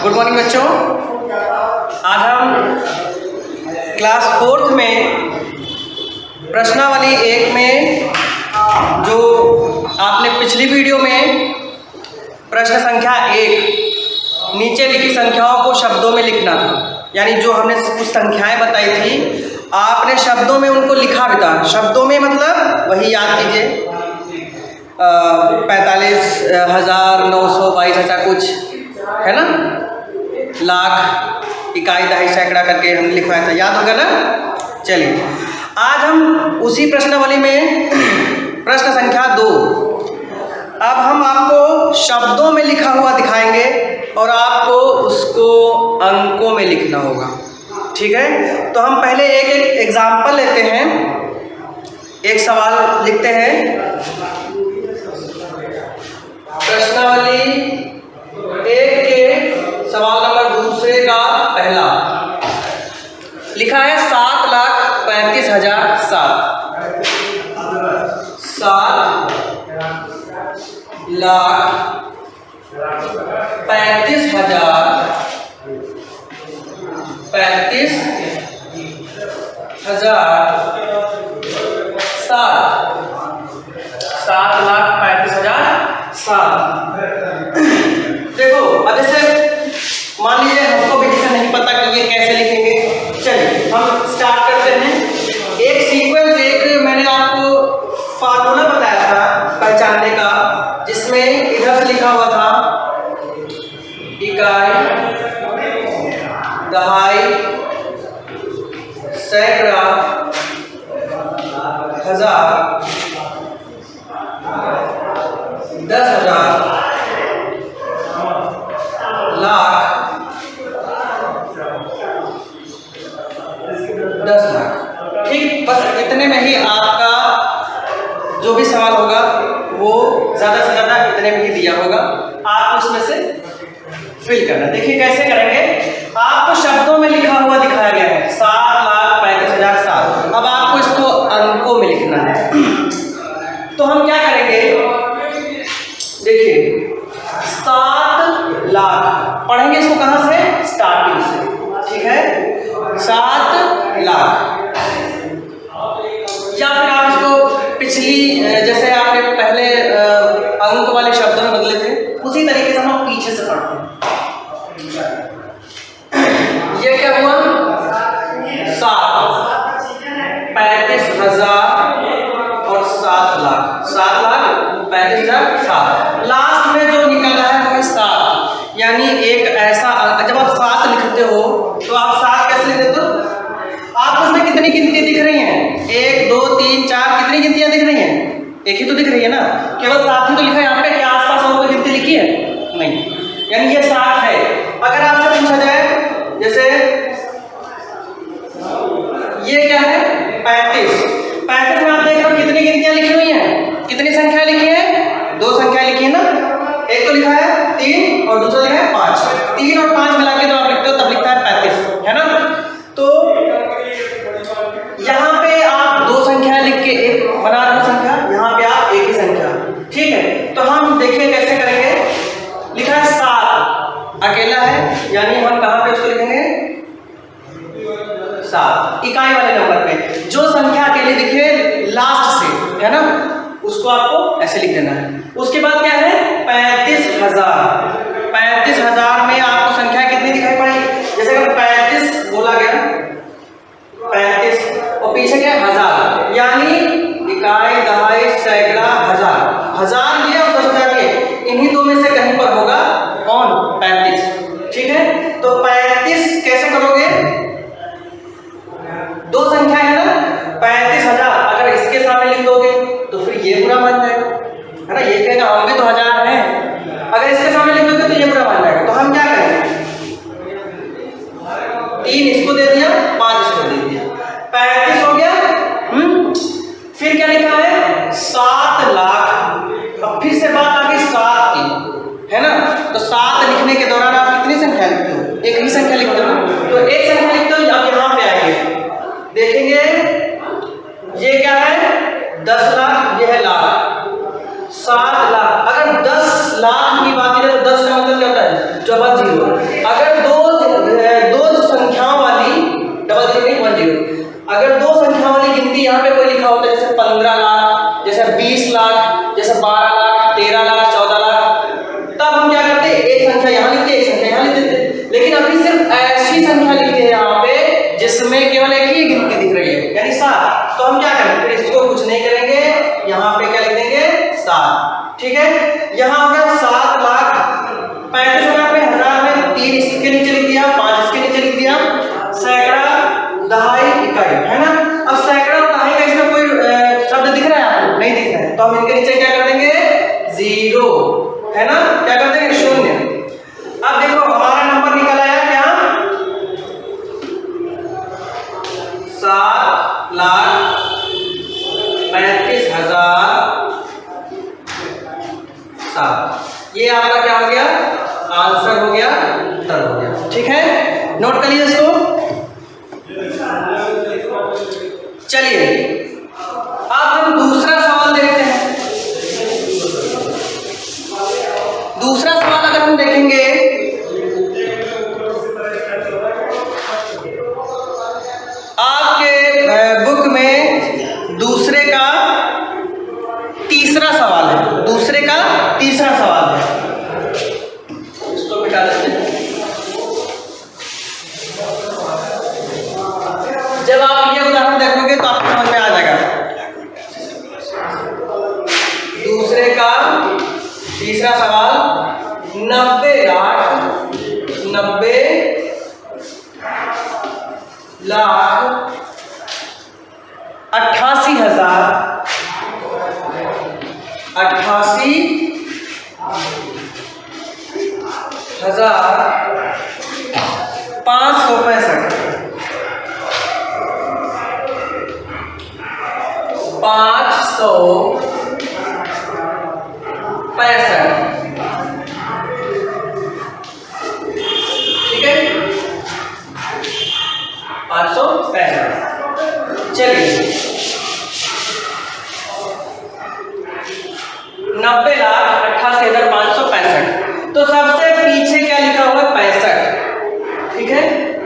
Good morning बच्चों। आज हम क्लास 4th में प्रश्नावली 1 में जो आपने पिछली वीडियो में प्रश्न संख्या 1 नीचे लिखी संख्याओं को शब्दों में लिखना था, यानी जो हमने कुछ संख्याएं बताई थी आपने शब्दों में उनको लिखा भी था। शब्दों में मतलब वही याद कीजिए 45,922 ऐसा कुछ है ना, लाख, इकाई, दहाई, सैकड़ा करके हमने लिखवाया था, याद होगा ना। चलिए आज हम उसी प्रश्नावली में प्रश्न संख्या 2 अब हम आपको शब्दों में लिखा हुआ दिखाएंगे और आपको उसको अंकों में लिखना होगा, ठीक है। तो हम पहले एक एक एग्जाम्पल लेते हैं, एक सवाल लिखते हैं। प्रश्नावली 1 के सवाल नंबर 2 का पहला लिखा है 7,35,007। 7,35,007। देखो अब जैसे मान लीजिए हमको भी जैसे नहीं पता कि ये कैसे लिखेंगे। चलिए हम स्टार्ट करते हैं। एक सीक्वेंस, एक मैंने आपको फार्मूला बताया था पहचानने का, जिसमें इधर से लिखा हुआ था इकाई, दहाई, सैकड़ा, हजार, 10,000, लाख, 10 लाख। ठीक, बस इतने में ही आपका जो भी सवाल होगा वो ज़्यादा से ज़्यादा इतने में ही दिया होगा, आप उसमें से फिल करना। देखिए कैसे करेंगे, आपको शब्दों में लिखा हुआ दिखाया गया है 7,35,007। अब आपको इसको अंकों में लिखना है। तो हम क्या करेंगे, देखिए 7 लाख पढ़ेंगे इसको कहाँ से, स्टार्टिंग से, ठीक है। 7 लाख, या फिर आप इसको पिछली जैसे आपने पहले अंक वाले शब्दों में बदले थे उसी तरीके से हम पीछे से पढ़ते हैं। ये क्या हुआ, 7,35,000 और 7 लाख, 7,35,007। लास्ट में जो निकला है वो 7, यानी एक ऐसा जब आप 7 लिखते हो तो आप 7 कैसे लिखते हो, आप उसमें कितनी गिनती दिख रही हैं, 1 2 3 4, कितनी गिनतियां दिख रही हैं, एक ही तो दिख रही है ना, केवल 7 ही तो लिखा है यहाँ पे, क्या आसपास और कोई गिनती लिखी है नहीं, यानी ये 7 है। अगर आपसे पूछा जाए जैसे ये क्या है 35 में आप देख रहे हो कितनी गिनतियां लिखी हुई हैं, कितनी संख्याएं लिखी है, 2 संख्याएं लिखी है ना, एक तो लिखा है 3 और दूसरा लिखा है 5। 3 और 5 मिला के तो आप लिखते हो तब लिखता है 35, है ना। तो यहाँ पे आप 2 संख्या लिख के एक बना रहे हो संख्या, यहाँ पे आप एक ही संख्या, ठीक है। तो हम देखिए कैसे करेंगे, लिखा है 7 अकेला है, यानी हम कहाँ पे उसको लिखेंगे 7 इकाई वाले नंबर पे, जो संख्या अकेले दिखे लास्ट से, है ना, उसको आपको ऐसे लिख देना है। उसके बाद क्या है 35,000। 35,000 में आपको संख्या कितनी दिखाई पड़ेगी, जैसे अगर 35 बोला गया 35 और पीछे क्या है 1000, यानी इकाई, दहाई, सैकड़ा, हजार। 1000 लिए और 10,000 लिए, इन्हीं दो में से कहीं पर होगा कौन 35, ठीक है। तो 35 कैसे करोगे, 2 संख्या है ना, 35,000 अगर इसके सामने लिख दोगे तो फिर ये बुरा मान जाएगा, है ना, ये कहेगा हम भी तो 1000 है, अगर इसके सामने लिख दोगे तो ये बुरा मान जाएगा। तो हम क्या करेंगे, 3 इसको दे दिया, 5 इसको दे दिया, 35 हो गया। फिर क्या लिखा है 7 लाख। अब फिर से बात आ गई 7 की, है ना, तो 7 लिखने के दौरान आप कितनी संख्या लिखते हो, एक ही संख्या लिखते हो, तो एक संख्या लिखते हो। अब यहाँ पे आएंगे देखेंगे ये क्या है 10 लाख, ये है लाख, 7 लाख। जैसे 20 लाख, जैसे 12 लाख, 13 लाख, 14 लाख, तब हम क्या करते हैं, एक संख्या यहाँ लिखते, एक संख्या यहाँ लिख देते। लेकिन अभी सिर्फ ऐसी संख्या लिखते हैं यहाँ पे जिसमें केवल एक ही गिनती दिख रही है, यानी 7। तो हम क्या करेंगे, फिर इसको कुछ नहीं करेंगे, यहाँ पे क्या लिख देंगे 7। ठीक है, यहाँ हो गया 7,35,000 में, हजार में 3 इसके नीचे लिख दिया, 5 इसके नीचे लिख दिया, सैकड़ा, दहाई, इकाई, है ना। अब सैकड़ा और दहाई का इसमें कोई शब्द दिख रहा है आपको? नहीं दिख रहा है, तो हम इनके नीचे क्या कर देंगे 0, है ना, क्या कर देंगे 0। अब देखो हमारा नंबर निकल आया क्या, 7,35,007। ये आपका क्या हो गया, आंसर हो गया, उत्तर हो गया। ठीक है, नोट कर लीजिए इसको। चलिए अब हम दूसरा सवाल देखते हैं। दूसरा सवाल अगर हम देखेंगे, आपके बुक में दूसरे का तीसरा सवाल है, दूसरे का तीसरा सवाल है। इसको मिटा देते हैं। जब आप ये उदाहरण देखोगे तो आपको समझ में आ जाएगा। दूसरे का तीसरा सवाल, ठीक है, 565। चलिए 90,88,565। तो सबसे पीछे क्या लिखा हुआ है 65। ठीक है,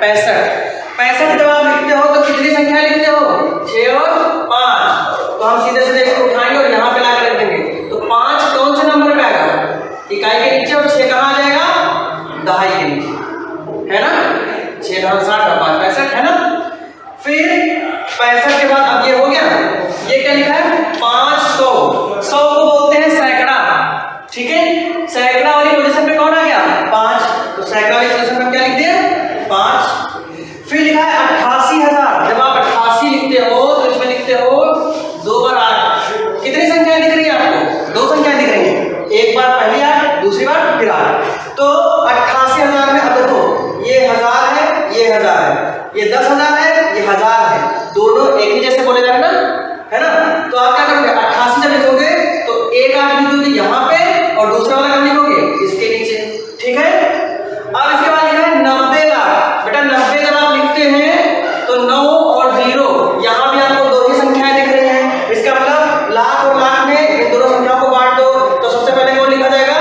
65 जब आप लिखते हो तो कितनी संख्या लिखते हो, 6 और 5। तो हम सीधे सीधे इसको उठाएंगे और यहाँ पे लाकर रख देंगे। तो 5 कौन से नंबर पे आएगा, इकाई के नीचे, और 6 कहाँ आ जाएगा, दहाई के नीचे, है ना। 6 9 60 और 5 65, है ना। फिर 65 के बाद अब ये हो गया, ये क्या लिखा है 500। 100 को बोलते हैं सैकड़ा। ठीक है, सैकड़ा वाली पोजीशन पे कौन आ गया 5, तो सैकड़ा वाली पोजीशन पे क्या लिख दिया 5। फिर लिखा है 88,000। जब आप 88 लिखते हो तो इसमें लिखते हो 2 बार 8। कितनी संख्याएं दिख रही है आपको, 2 संख्याएं दिख रही हैं, एक बार पहली 8, दूसरी बार फिर 8। तो 88,000 में अब देखो ये 1000 है, ये 1000 है, ये 10,000 है, ये 1000 है, दोनों एक ही जैसे बोले जा रहे हैं ना, है ना। तो आप क्या करोगे, 88 जब लिखोगे तो एक 8 लिखोगे यहाँ पे और दूसरा वाला कब लिखोगे, इसके नीचे। ठीक है, अब इसके बाद लिखा है 90 लाख। बेटा 90 जब आप लिखते हैं तो 9 और 0, यहाँ भी आपको 2 ही संख्याएं दिख रही हैं। इसका मतलब लाख और लाख में इन दोनों संख्याओं को बांट दो। तो सबसे पहले कौन लिखा जाएगा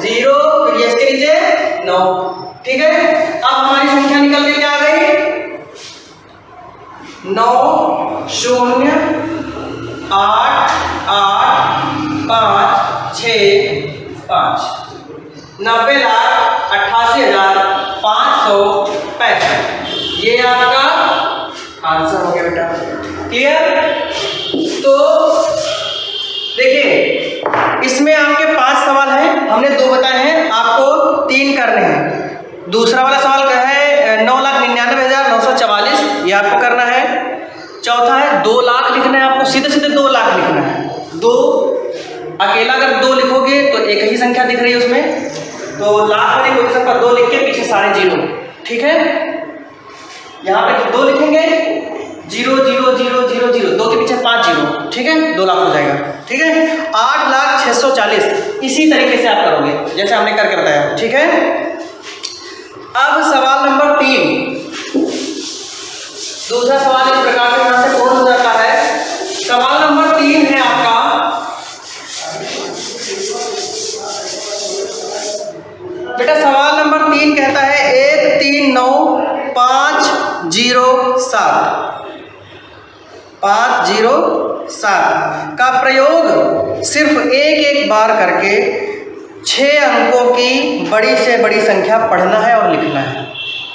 0, फिर ये इसके नीचे 9। ठीक है, अब हमारी संख्या निकल के क्या आ गई 9,0,8,8,5,6,5। 90,88,565। ये आपका आंसर हो गया बेटा। क्लियर। तो देखिए इसमें आपके 5 सवाल हैं, हमने 2 बताए हैं, आपको 3 करने हैं। दूसरा वाला सवाल का है 9,99,944, ये आपको करना है। चौथा है 2 लाख लिखना है आपको, सीधे सीधे 2 लाख लिखना है। 2 अकेला अगर 2 लिखोगे तो एक ही संख्या दिख रही है उसमें, तो लाख वाली पोजीशन पर 2 लिख के पीछे सारे 0। ठीक है, यहाँ पे 2 लिखेंगे 0 0 0 0 0, 2 के पीछे 5 0। ठीक है, 2 लाख हो जाएगा। ठीक है, 8,06,40। इसी तरीके से आप करोगे जैसे हमने करके बताया। ठीक है, अब सवाल नंबर 3। दूसरा सवाल इस प्रकार से यहाँ से पूर्ण हो जाता है। सवाल नंबर 3 है आपका, बेटा सवाल नंबर 3 कहता है 139,507 का प्रयोग सिर्फ एक एक बार करके 6 अंकों की बड़ी से बड़ी संख्या पढ़ना है और लिखना है।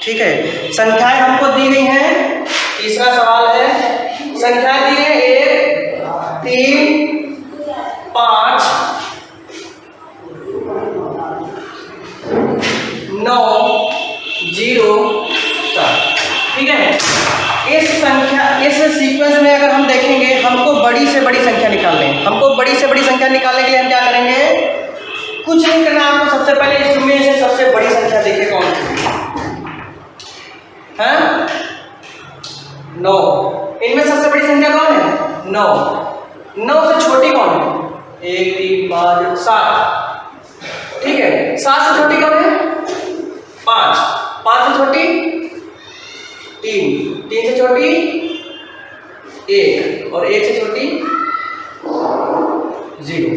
ठीक है, संख्याएं हमको दी गई हैं। तीसरा सवाल है, संख्याएं दी है 1 3 5 9 0 7। ठीक है, इस सीक्वेंस में अगर हम देखेंगे, हमको बड़ी से बड़ी संख्या निकालनी है। हमको बड़ी से बड़ी संख्या निकालने के लिए हम क्या करेंगे, कुछ नहीं करना आपको। सबसे पहले इसमें से सबसे बड़ी संख्या देखिए कौन सी है, 9। इनमें सबसे बड़ी संख्या कौन है, 9। 9 से छोटी कौन है, 1 3 5 7। ठीक है, 7 से छोटी कौन है, 5। 5 से छोटी 3। 3 से छोटी 1 और 1 से छोटी 0।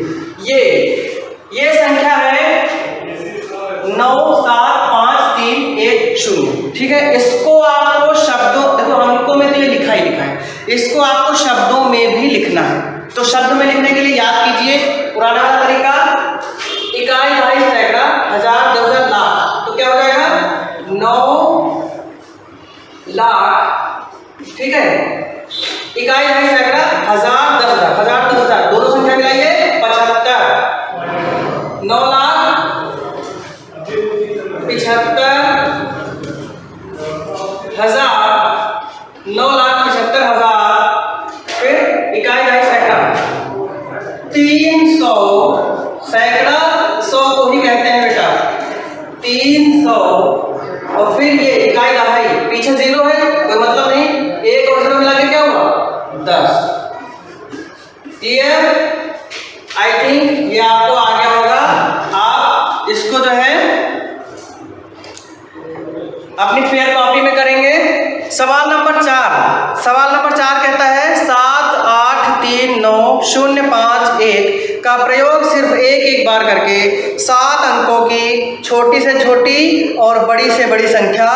ये संख्या है 9 7 5 3 1 0। ठीक है, इसको आपको शब्दों, देखो हमको में तो ये लिखा ही लिखा है, इसको आपको शब्दों में भी लिखना है। तो शब्द में लिखने के लिए याद कीजिए पुराना वाला तरीका, इकाई दहाई सैकड़ा हजार दस हजार लाख। तो क्या हो जाएगा, 9 लाख। ठीक है, इकाई दहाई सैकड़ा हजार दस हजार, हजार दस हजार, दोनों संख्या मिलाइए 75। 9 लाख 75 हजार, 9 लाख 75 हजार। फिर इकाई दहाई सैकड़ा 300, सैकड़ा 100 को ही कहते हैं बेटा, 300। और फिर ये इकाई दहाई, पीछे 0 है कोई मतलब नहीं, 1 और 0 मिला के क्या हुआ, 10। क्लियर? आई थिंक ये आपको आ गया होगा। आप इसको जो है अपनी फेयर कॉपी में करेंगे। सवाल नंबर 4, सवाल नंबर 4 कहता है 7 8 3 9 0 5 1 का प्रयोग सिर्फ एक बार करके 7 अंकों की छोटी से छोटी और बड़ी से बड़ी संख्या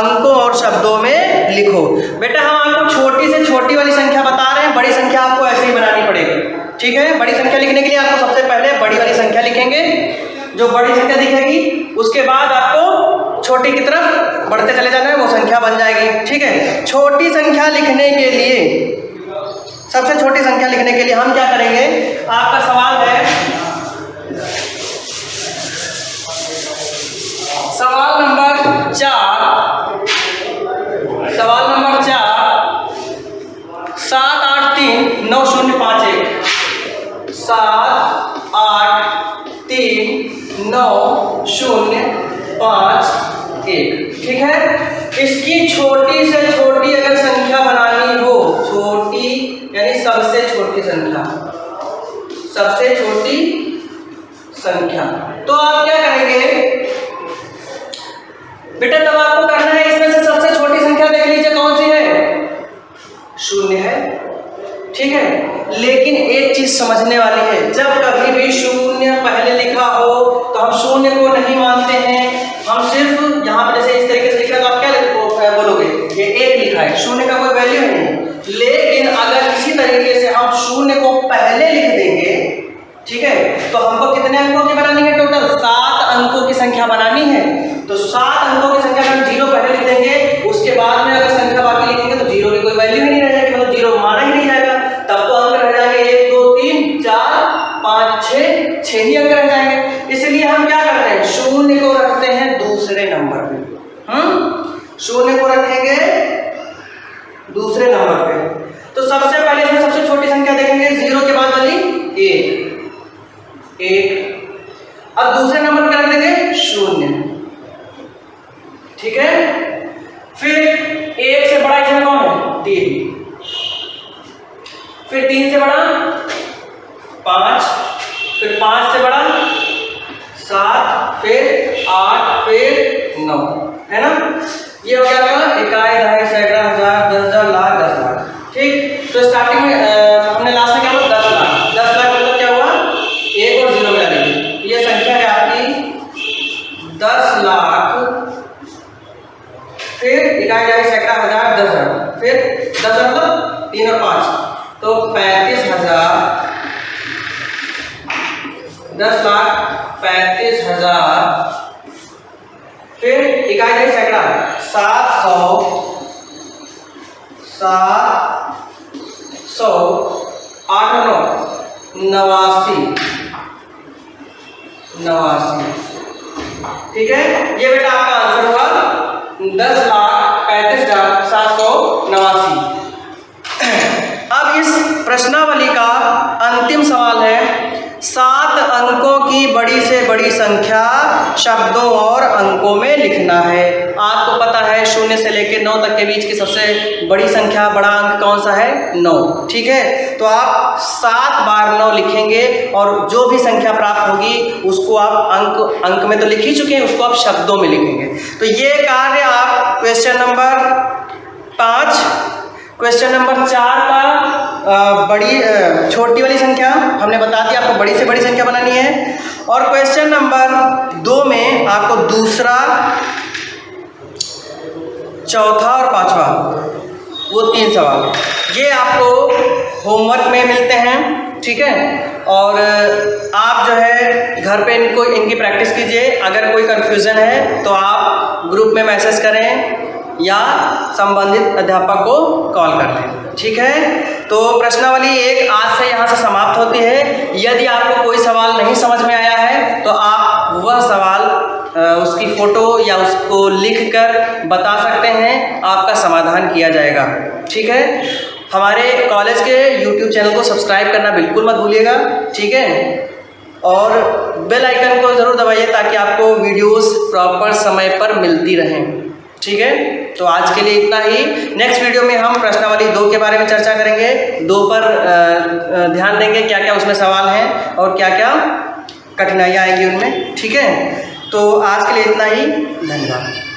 अंकों और शब्दों में लिखो। बेटा हम आपको छोटी से छोटी वाली संख्या बता रहे हैं, बड़ी संख्या आपको ऐसे ही बनानी पड़ेगी। ठीक है, बड़ी संख्या लिखने के लिए आपको सबसे पहले बड़ी वाली संख्या लिखेंगे, जो बड़ी संख्या दिखेगी उसके बाद आपको छोटी की तरफ बढ़ते चले जाना है, वो संख्या बन जाएगी। ठीक है, छोटी संख्या लिखने के लिए, सबसे छोटी संख्या लिखने के लिए हम क्या करेंगे, आपका सवाल है, सवाल नंबर 4, सवाल नंबर 4 7 8 3 9 0 5 1, 7 8 3 9 0 5 1। ठीक है, इसकी छोटी से छोटी अगर संख्या बनानी हो, छोटी यानी सबसे छोटी संख्या, सबसे छोटी संख्या, तो आप क्या करेंगे बेटा, तब आपको करना है इसमें से सबसे छोटी संख्या देख लीजिए कौन सी है, 0 है। ठीक है, लेकिन एक चीज समझने वाली है, जब कभी भी 0 पहले लिखा हो तो हम 0 को नहीं मानते हैं, हम सिर्फ यहाँ पे जैसे इस तरीके से लिखा तो आप क्या बोलोगे, ये 1 लिखा है, 0 का कोई वैल्यू नहीं। लेकिन अगर इसी तरीके से हम 0 को पहले लिख देंगे, ठीक है, तो हमको कितने अंकों की बनानी है, टोटल 7 अंकों की संख्या बनानी है। तो 7 अंकों की संख्या हम 0 पहले लिख देंगे, उसके बाद में अगर संख्या बाकी लिखेंगे तो 0 की कोई वैल्यू ही नहीं रह जाएगी, मतलब 0 माना ही नहीं जाएगा। तब तो अंक रह जाएंगे 1 2 3 4 5 6 ही अंक रह जाएंगे। इसलिए हम क्या करते हैं, 0 को रखते हैं दूसरे नंबर पे। 0 को रखेंगे दूसरे नंबर पे। तो सबसे पहले इसमें सबसे छोटी संख्या देखेंगे, 0 के बाद वाली 1। अब दूसरे नंबर पे रख देंगे 0। ठीक है, फिर 1 से बड़ा इसमें कौन है, 3। फिर 3 से बड़ा 5, फिर 5 से बड़ा 7, फिर 8, फिर 9, है ना। ये हो गया आपका इकाई दहाई सैकड़ा हजार दस हजार लाख 10 लाख। ठीक, तो स्टार्टिंग में हमने लास्ट में क्या बोला, 10 लाख। 10 लाख मतलब क्या हुआ, 1 और 0 मिला दीजिए, ये संख्या है आपकी 10 लाख। फिर इकाई दहाई सैकड़ा हजार 10 हजार, फिर 10 मतलब 3 और 5 तो 35,000 10,35,000, फिर इकाई है सैकड़ा 700 8 89, ठीक है। ये बेटा आपका आंसर हुआ 10,35,789। अब इस प्रश्नावली का अंतिम सवाल है, 7 अंकों की बड़ी से बड़ी संख्या शब्दों और अंकों में लिखना है। आपको पता है 0 से लेकर 9 तक के बीच की सबसे बड़ी संख्या, बड़ा अंक कौन सा है? 9, ठीक है। तो आप 7 बार 9 लिखेंगे और जो भी संख्या प्राप्त होगी उसको आप अंक में तो लिख ही चुके हैं, उसको आप शब्दों में लिखेंगे। तो ये कार्य आप क्वेश्चन नंबर 5, क्वेश्चन नंबर 4 का छोटी वाली संख्या हमने बता दिया, आपको बड़ी से बड़ी संख्या बनानी है। और क्वेश्चन नंबर 2 में आपको दूसरा, चौथा और 5वां, वो 3 सवाल ये आपको होमवर्क में मिलते हैं, ठीक है। और आप जो है घर पे इनकी प्रैक्टिस कीजिए। अगर कोई कन्फ्यूज़न है तो आप ग्रुप में मैसेज करें या संबंधित अध्यापक को कॉल कर लें, ठीक है। तो प्रश्नावली 1 आज से यहाँ से समाप्त होती है। यदि आपको कोई सवाल नहीं समझ में आया है तो आप वह सवाल उसकी फ़ोटो या उसको लिखकर बता सकते हैं, आपका समाधान किया जाएगा, ठीक है। हमारे कॉलेज के YouTube चैनल को सब्सक्राइब करना बिल्कुल मत भूलिएगा, ठीक है। और बेल आइकन को ज़रूर दबाइए ताकि आपको वीडियोस प्रॉपर समय पर मिलती रहें, ठीक है। तो आज के लिए इतना ही। नेक्स्ट वीडियो में हम प्रश्नावली 2 के बारे में चर्चा करेंगे। 2 पर ध्यान देंगे, क्या क्या उसमें सवाल हैं और क्या क्या कठिनाइयाँ आएंगी उनमें, ठीक है। तो आज के लिए इतना ही, धन्यवाद।